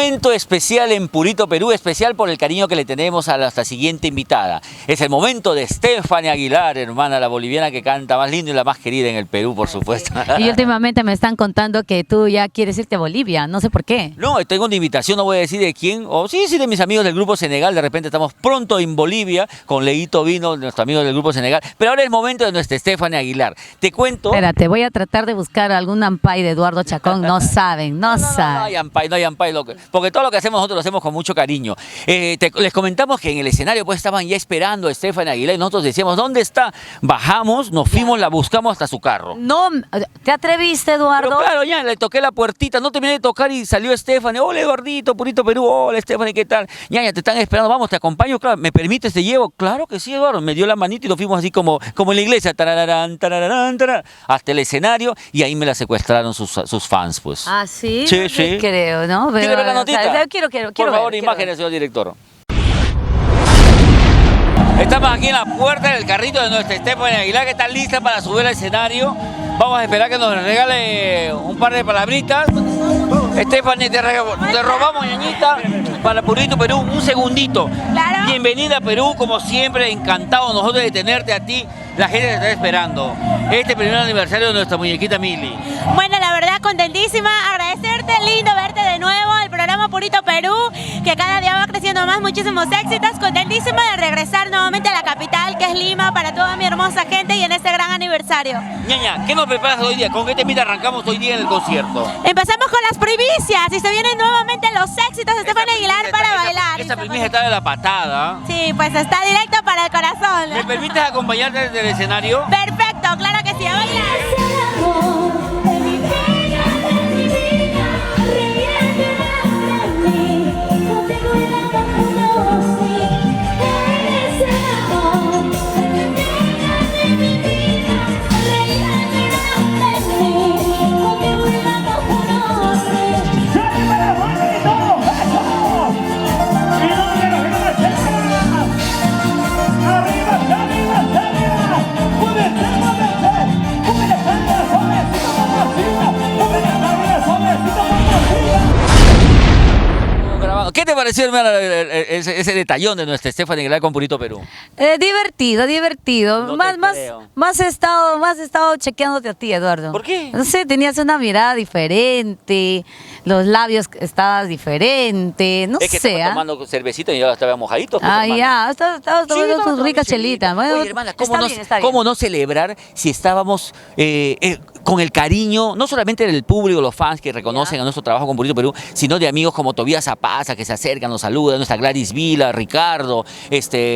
momento especial en Purito Perú, especial por el cariño que le tenemos a nuestra siguiente invitada. Es el momento de Stephanie Aguilar, hermana, la boliviana que canta más lindo y la más querida en el Perú, por supuesto. Y últimamente me están contando que tú ya quieres irte a Bolivia, no sé por qué. No, tengo una invitación, no voy a decir de quién, o sí, de mis amigos del Grupo Senegal. De repente estamos pronto en Bolivia con Leito Vino, nuestro amigo del Grupo Senegal. Pero ahora es momento de nuestra Stephanie Aguilar. Te cuento... Espérate, voy a tratar de buscar algún ampay de Eduardo Chacón. No saben, no saben. No hay ampay, porque todo lo que hacemos nosotros lo hacemos con mucho cariño. Les comentamos que en el escenario pues estaban ya esperando a Stephanie Aguilar y nosotros decíamos, ¿dónde está? Bajamos, nos fuimos, la buscamos hasta su carro. No, ¿te atreviste, Eduardo? Pero claro, ya le toqué la puertita, no terminé de tocar y salió Stephanie. Hola, Eduardito, Purito Perú, hola, Stephanie, ¿qué tal? Ya, te están esperando, vamos, te acompaño, claro, ¿me permites, te llevo? Claro que sí, Eduardo, me dio la manita y nos fuimos así como en la iglesia, tarararán, tarararán, tararán, hasta el escenario y ahí me la secuestraron sus fans, pues. ¿Ah, sí? Sí, No sí. creo, ¿no? Pero, ¿Quiere ver la notita? O sea, quiero Por favor, ver, imágenes, señor director. Estamos aquí en la puerta del carrito de nuestra Stephanie Aguilar, que está lista para subir al escenario. Vamos a esperar que nos regale un par de palabritas. Stephanie, te robamos, ñañita, para Purito Perú, un segundito. Claro. Bienvenida a Perú, como siempre, encantado nosotros de tenerte a ti. La gente te está esperando. Este primer aniversario de nuestra muñequita Mili. Bueno, la verdad, contentísima, agradecerte, lindo verte de nuevo, el programa Purito Perú, que cada día va creciendo más, muchísimos éxitos, contentísima de regresar nuevamente a la capital, que es Lima, para toda mi hermosa gente y en este gran aniversario. Ñaña, ¿qué nos preparas hoy día? ¿Con qué temita arrancamos hoy día en el concierto? Empezamos con las primicias y se vienen nuevamente los éxitos de Stephanie Aguilar para bailar. Esa primicia está de la patada. Sí, pues está directo para el corazón. ¿Me permites acompañarte desde el escenario? Perfecto, claro que sí, a bailar. ¿Qué te pareció, hermano, ese detallón de nuestra Stephanie Aguilar con Purito Perú? Divertido. No Más he estado chequeándote a ti, Eduardo. ¿Por qué? No sé, tenías una mirada diferente, los labios estabas diferente, no Es que sé. estaba tomando cervecita y ya estaba mojadito. Pues, Ah, hermano. ya, estabas tomando tus ricas chelita. chelitas. Bueno, Oye, hermana, está bien. ¿cómo no celebrar si estábamos con el cariño, no solamente del público, los fans que reconocen a nuestro trabajo con Purito Perú, sino de amigos como Tobías Zapaza, que se acercan, nos saludan, nuestra Gladys Vila, Ricardo,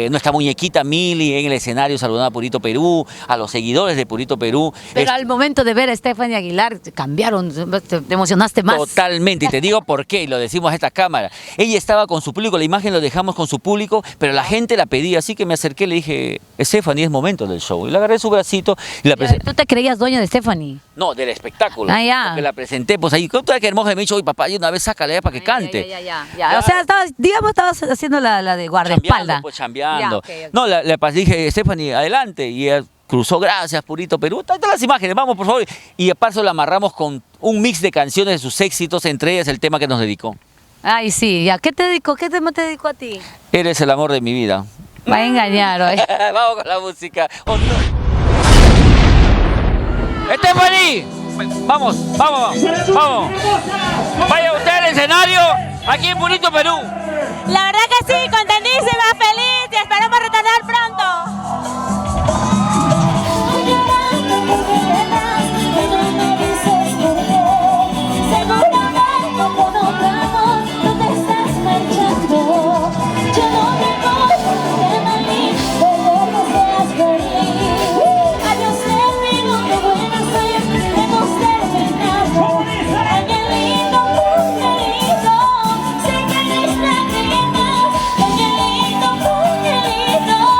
nuestra muñequita Mili en el escenario saludando a Purito Perú, a los seguidores de Purito Perú. Pero al momento de ver a Stephanie Aguilar, cambiaron, te emocionaste más. Totalmente, y te digo por qué, y lo decimos a esta cámara. Ella estaba con su público, la imagen lo dejamos con su público, pero la gente la pedía, así que me acerqué y le dije, Stephanie, es momento del show. Y le agarré su bracito y la presenté. ¿Tú te creías dueño de Stephanie? No, del espectáculo. Ah, ya. Porque la presenté, pues ahí, ¿tú sabes que hermosa me dijo, oye, papá, y una vez sácala ya para que cante? Ya. O sea, estabas haciendo la de guardaespaldas. Chambeando. Ya, ok. No, le dije, Stephanie, adelante, y ella cruzó, gracias, Purito Perú. Todas las imágenes, vamos, por favor. Y a paso la amarramos con un mix de canciones de sus éxitos, entre ellas el tema que nos dedicó. Ay, sí, ya. ¿Qué te dedicó? ¿Qué tema te dedicó a ti? Eres el amor de mi vida. Va a engañar hoy. Vamos con la música. Oh, no. ¡Stephanie! Vamos. Vaya usted al escenario aquí en Purito Perú. La verdad que sí, contentísima, feliz y esperamos retornar pronto. Sé que eres la reina, angelito, angelito.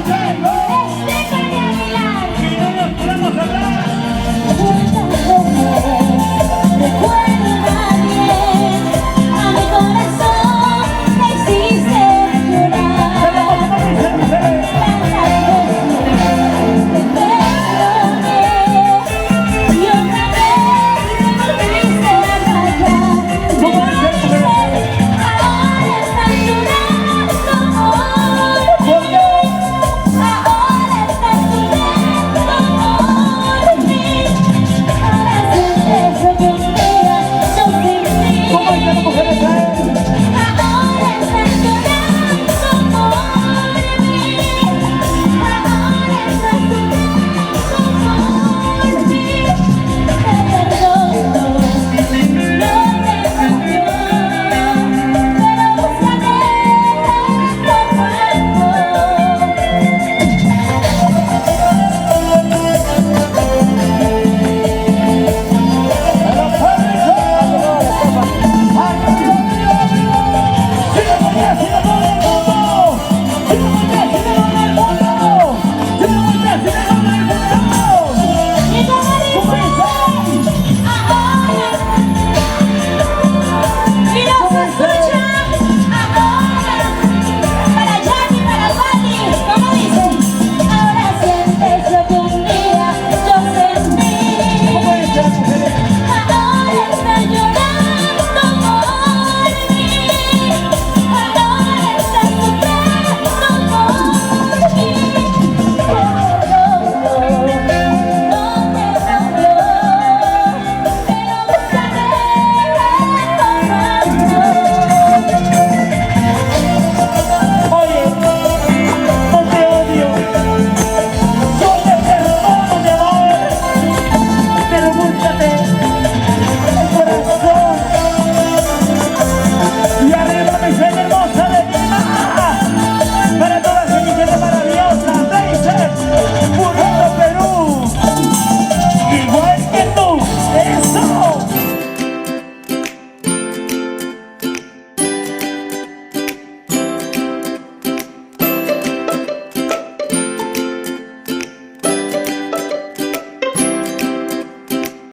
llegó.